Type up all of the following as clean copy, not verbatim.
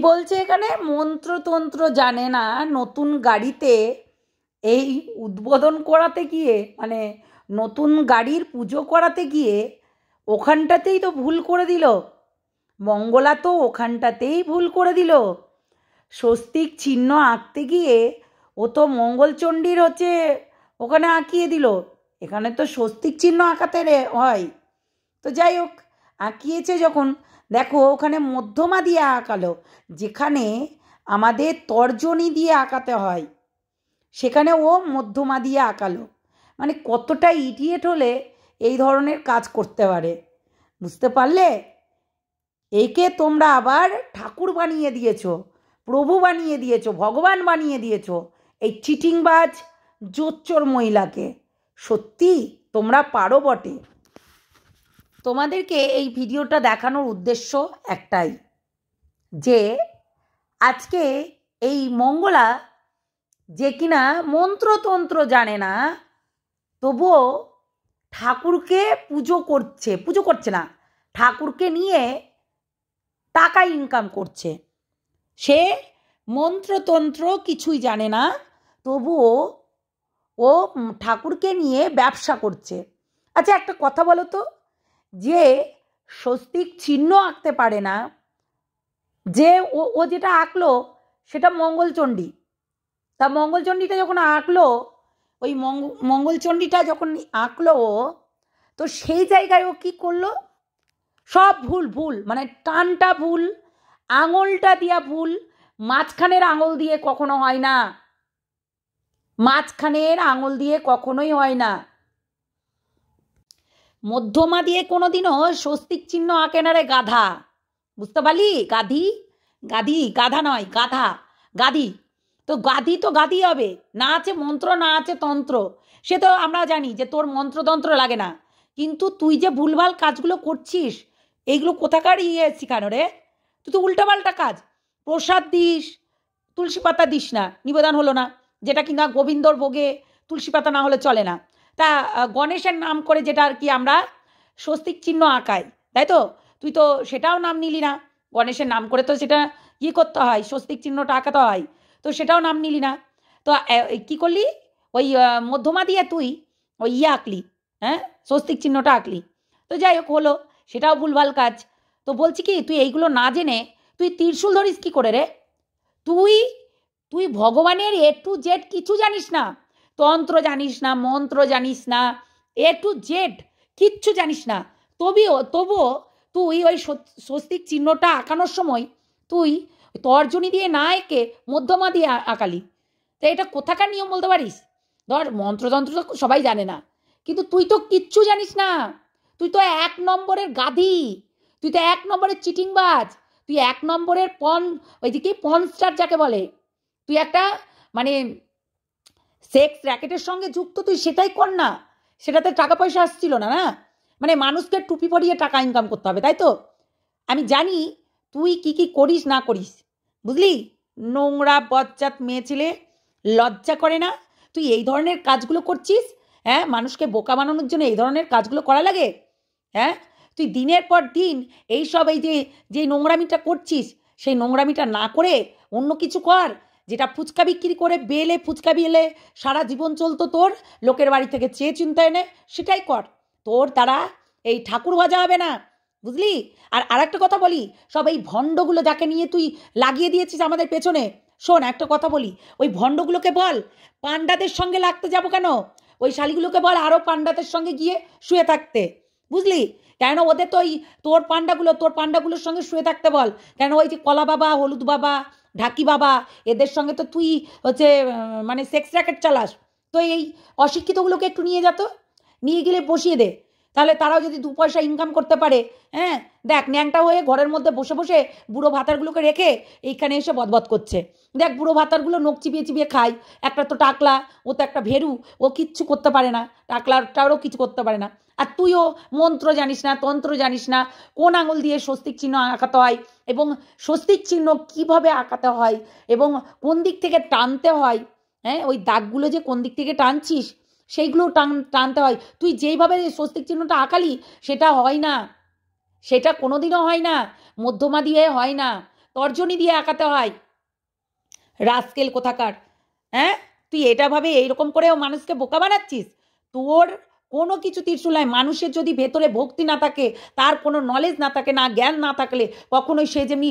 বলছে এখানে মন্ত্রতন্ত্র জানে না, নতুন গাড়িতে এই উদ্বোধন করাতে গিয়ে মানে নতুন গাড়ির পুজো করাতে গিয়ে ওখানটাতেই তো ভুল করে দিল। মঙ্গলা তো ওখানটাতেই ভুল করে দিল। স্বস্তিক চিহ্ন আঁকতে গিয়ে ও তো মঙ্গলচণ্ডীর হচ্ছে ওখানে আঁকিয়ে দিল। এখানে তো স্বস্তিক চিহ্ন আঁকাতে হয়। তো যাই হোক, আঁকিয়েছে যখন, দেখো ওখানে মধ্যমা দিয়ে আঁকালো, যেখানে আমাদের তর্জনী দিয়ে আঁকাতে হয় সেখানে ও মধ্যমা দিয়ে আঁকালো। মানে কতটা ইডিয়েট হলে এই ধরনের কাজ করতে পারে, বুঝতে পারলে? একে তোমরা আবার ঠাকুর বানিয়ে দিয়েছো, প্রভু বানিয়ে দিয়েছো, ভগবান বানিয়ে দিয়েছো এই চিটিংবাজ জোচ্চোর মহিলাকে। সত্যি তোমরা পারো বটে। তোমাদেরকে এই ভিডিওটা দেখানোর উদ্দেশ্য একটাই, যে আজকে এই মঙ্গলা যে কিনা মন্ত্রতন্ত্র জানে না, তবুও ঠাকুরকে পুজো করছে না, ঠাকুরকে নিয়ে টাকা ইনকাম করছে। সে মন্ত্রতন্ত্র কিছুই জানে না, তবুও ও ঠাকুরকে নিয়ে ব্যবসা করছে। আচ্ছা একটা কথা বলো তো, যে স্বস্তিক চিহ্ন আঁকতে পারে না, যে ও যেটা আঁকলো সেটা মঙ্গলচণ্ডী, তা মঙ্গলচণ্ডীটা যখন আঁকলো, ওই মঙ্গলচণ্ডীটা যখন আঁকলো ও, তো সেই জায়গায় ও কী করলো? সব ভুল ভুল, মানে টানটা ভুল, আঙুলটা দিয়া ভুল। মাঝখানের আঙুল দিয়ে কখনো হয় না, মাঝখানের আঙুল দিয়ে কখনোই হয় না। মধ্যমা দিয়ে কোনোদিনও স্বস্তিক চিহ্ন আঁকে না রে গাধা, বুঝতে পারলি? গাধা নয়, গাধা, গাধি। তো গাধি হবে, না আছে মন্ত্র না আছে তন্ত্র। সে তো আমরা জানি যে তোর মন্ত্রতন্ত্র লাগে না, কিন্তু তুই যে ভুলভাল কাজগুলো করছিস, এইগুলো কোথাকার শিখানো রে? তুই তো উল্টাপাল্টা কাজ। প্রসাদ দিস, তুলসী পাতা দিস না, নিবেদন হলো না, যেটা কিনা গোবিন্দর ভোগে তুলসী পাতা না হলে চলে না। তা গণেশের নাম করে যেটা আর কি আমরা স্বস্তিক চিহ্ন আঁকাই, তাই তো? তুই তো সেটাও নাম নিলি না, গণেশের নাম করে তো সেটা করতে হয়, স্বস্তিক চিহ্নটা আঁকাতে হয়, তো সেটাও নাম নিলি না। তো কি করলি? ওই মধ্যমা দিয়ে তুই ওই আঁকলি, হ্যাঁ, স্বস্তিক চিহ্নটা আঁকলি। তো যাই হোক, হলো, সেটাও ভুলভাল কাজ। তো বলছি কি, তুই এইগুলো না জেনে তুই ত্রিশূল ধরিস কী করে রে? তুই ভগবানের এ টু জেড কিছু জানিস না, তন্ত্র জানিস না, মন্ত্র জানিস না, এ টু জেড কিচ্ছু জানিস না। তবুও তুই ওই স্বস্তিক চিহ্নটা আঁকানোর সময় তুই তর্জনী দিয়ে না এঁকে মধ্যমা দিয়ে আঁকালি। তো এটা কোথাকার নিয়ম বলতে পারিস? ধর মন্ত্রতন্ত্র তো সবাই জানে না, কিন্তু তুই তো কিচ্ছু জানিস না। তুই তো 1 নম্বরের গাধি, তুই তো 1 নম্বরের চিটিংবাজ, তুই 1 নম্বরের ওই যে কি পনস্টার যাকে বলে, তুই একটা মানে সেক্স র্যাকেটের সঙ্গে যুক্ত, তুই সেটাই কর না। সেটাতে টাকা পয়সা আসছিল না, না মানে মানুষকে টুপি পরিয়ে টাকা ইনকাম করতে হবে, তাই তো? আমি জানি তুই কি কি করিস না করিস, বুঝলি? নোংরা বজ্জাত মেয়ে ছেলে, লজ্জা করে না? তুই এই ধরনের কাজগুলো করছিস, হ্যাঁ? মানুষকে বোকা বানানোর জন্য এই ধরনের কাজগুলো করা লাগে, হ্যাঁ? তুই দিনের পর দিন এইসব এই যে নোংরামিটা করছিস, সেই নোংরামিটা না করে অন্য কিছু কর। যেটা ফুচকা বিক্রি করে বেলে ফুচকা বেলে সারা জীবন চলতো তোর, লোকের বাড়ি থেকে চেয়ে চিন্তা এনে, সেটাই কর। তোর দ্বারা এই ঠাকুর ভাজা হবে না, বুঝলি? আর আরেকটা কথা বলি, সব এই ভণ্ডগুলো যাকে নিয়ে তুই লাগিয়ে দিয়েছিস আমাদের পেছনে, শোন একটা কথা বলি, ওই ভণ্ডগুলোকে বল পান্ডাদের সঙ্গে লাগতে যাবো কেন? ওই শালিগুলোকে বল আরও পান্ডাদের সঙ্গে গিয়ে শুয়ে থাকতে, বুঝলি? কেন ওদের তো ওই তোর পান্ডাগুলোর সঙ্গে শুয়ে থাকতে বল। কেন ওই যে কলা বাবা, হলুদ বাবা, ঢাকি বাবা, এদের সঙ্গে তো তুই হচ্ছে মানে সেক্স র্যাকেট চালাস। তো এই অশিক্ষিতগুলোকে একটু নিয়ে যেত, নিয়ে গেলে বসিয়ে দে, তাহলে তারাও যদি 2 পয়সা ইনকাম করতে পারে। হ্যাঁ, দেখ ন্যাংটা হয়ে ঘরের মধ্যে বসে বসে বুড়ো ভাতারগুলোকে রেখে এইখানে এসে বদবদ করছে। দেখ বুড়ো ভাতারগুলো নখ চিবিয়ে চিবিয়ে খায়, একটা তো টাকলা, ও তো একটা ভেরু, ও কিচ্ছু করতে পারে না, টাকলাটারও কিছু করতে পারে না। আর তুইও মন্ত্র জানিস না, তন্ত্র জানিস না, কোন আঙুল দিয়ে স্বস্তিক চিহ্ন আঁকাতে হয় এবং স্বস্তিক চিহ্ন কীভাবে আঁকাতে হয় এবং কোন দিক থেকে টানতে হয়, হ্যাঁ, ওই দাগগুলো যে কোন দিক থেকে টানছিস সেইগুলো টানতে হয়। তুই যেইভাবে স্বস্তিক চিহ্নটা আঁকালি সেটা হয় না, সেটা কোনোদিনও হয় না, মধ্যমা দিয়ে হয় না। তর্জনী দিয়ে আঁকাতে হয়। রাস্কেল কোথাকার। হ্যাঁ, তুই এটা ভাবে এইরকম করেও মানুষকে বোকা বানাচ্ছিস? তোর কোনো কিছু ত্রিশূল নাই। মানুষের যদি ভেতরে ভক্তি না থাকে, তার কোনো নলেজ না থাকে, না জ্ঞান না থাকলে কখনোই সে যেমনি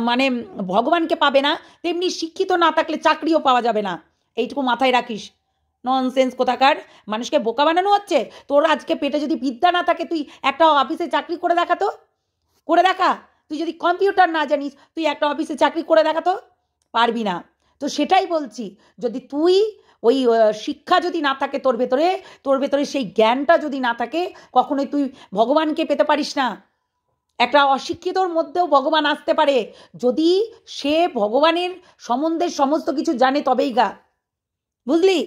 মানে ভগবানকে পাবে না, তেমনি শিক্ষিত না থাকলে চাকরিও পাওয়া যাবে না। এইটুকু মাথায় রাখিস। ননসেন্স কোথাকার। মানুষকে বোকা বানানো হচ্ছে। তোর আজকে পেটে যদি বিদ্যা না থাকে, তুই একটা অফিসে চাকরি করে দেখা তো, করে দেখা। তুই যদি কম্পিউটার না জানিস, তুই একটা অফিসে চাকরি করে দেখা তো, পারবি না। তো সেটাই বলছি, যদি তুই ওই শিক্ষা যদি না থাকে তোর ভেতরে সেই জ্ঞানটা যদি না থাকে, কখনোই তুই ভগবানকে পেতে পারিস না। একটা অশিক্ষিতর মধ্যেও ভগবান আসতে পারে, যদি সে ভগবানের সম্বন্ধে সমস্ত কিছু জানে, তবেই গা। বুঝলি?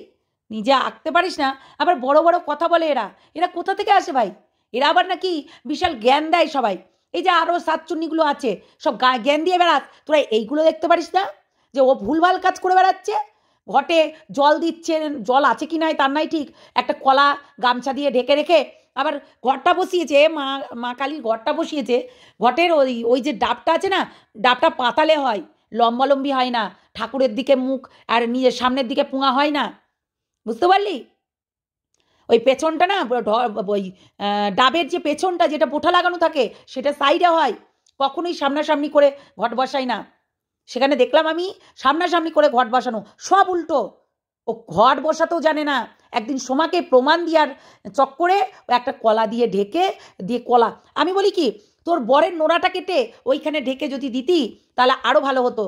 নিজে আঁকতে পারিস না, আবার বড় বড় কথা বলে। এরা এরা কোথা থেকে আসে ভাই? এরা আবার নাকি বিশাল জ্ঞান দেয় সবাই। এই যে আরও সাতচুন্নিগুলো আছে, সব জ্ঞান দিয়ে বেড়াস। তোরা এইগুলো দেখতে পারিস না যে ও ভুলভাল কাজ করে বেড়াচ্ছে? ঘটে জল দিচ্ছে, জল আছে কি নাই তার নাই ঠিক, একটা কলা গামছা দিয়ে ঢেকে রেখে আবার ঘরটা বসিয়েছে, মা মা কালীর ঘরটা বসিয়েছে। ঘটের ওই ওই যে ডাবটা আছে না, ডাবটা পাতালে হয়, লম্বালম্বি হয় না, ঠাকুরের দিকে মুখ আর নিজের সামনের দিকে পুঙা হয় না। বুঝতে পারলি? ওই পেছনটা না, ওই ডাবের যে পেছনটা, যেটা পোঠা লাগানো থাকে, সেটা সাইডে হয়। কখনোই সামনাসামনি করে ঘট বসাই না। সেখানে দেখলাম আমি সামনাসামনি করে ঘট বসানো, সব উল্টো। ও ঘট বসাতেও জানে না। একদিন সোমাকে প্রমাণ দেওয়ার চক্করে ও একটা কলা দিয়ে ঢেকে দিয়ে কলা, আমি বলি কি, তোর বরের নোড়াটা কেটে ওইখানে ঢেকে যদি দিতি, তাহলে আরও ভালো হতো।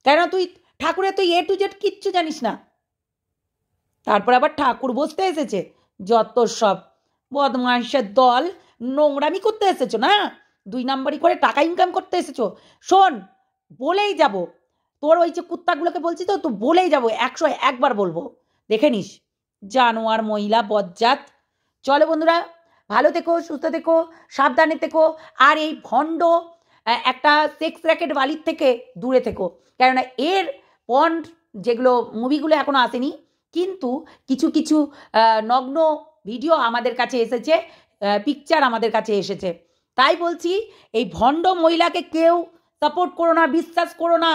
কেননা তুই ঠাকুরের তুই এ টু জেড কিচ্ছু জানিস না। তারপর আবার ঠাকুর বসতে এসেছে, যত সব বদমাইশের দল। নোংরামি করতে এসেছো না, 2 নম্বরই করে টাকা ইনকাম করতে এসেছো। শোন, বলেই যাব, তোর ওই যে কুত্তাগুলোকে বলছি তো, তো বলেই যাব, 101বার বলবো, দেখে নিস। জানোয়ার মহিলা বজ্জাত। চলো বন্ধুরা, ভালো থেকো, সুস্থ থেকো, সাবধানে থেকো। আর এই ভণ্ড একটা সেক্স র্যাকেট বালির থেকে দূরে থেকো। কেননা এর পন্ড যেগুলো মুভিগুলো এখনো আসেনি, কিন্তু কিছু কিছু নগ্ন ভিডিও আমাদের কাছে এসেছে, পিকচার আমাদের কাছে এসেছে। তাই বলছি, এই ভণ্ড মহিলাকে কেউ সাপোর্ট করো না, বিশ্বাস করো না।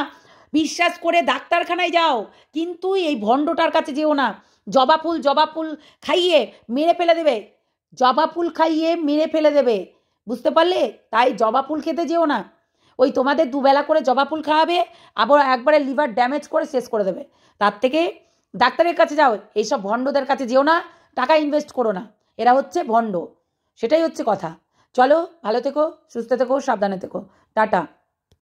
বিশ্বাস করে ডাক্তারখানায় যাও, কিন্তু এই ভণ্ডটার কাছে যেও না। জবা ফুল খাইয়ে মেরে ফেলে দেবে, জবা ফুল খাইয়ে মেরে ফেলে দেবে। বুঝতে পারলে? তাই জবা ফুল খেতে যেও না। ওই তোমাদের দুবেলা করে জবা ফুল খাওয়াবে, আবার একবারে লিভার ড্যামেজ করে শেষ করে দেবে। তার থেকে ডাক্তারের কাছে যাও, এইসব ভণ্ডদের কাছে যেও না, টাকা ইনভেস্ট করো না। এরা হচ্ছে ভণ্ড, সেটাই হচ্ছে কথা। চলো, ভালো থেকো, সুস্থ থেকো, সাবধানে থেকো। টাটা।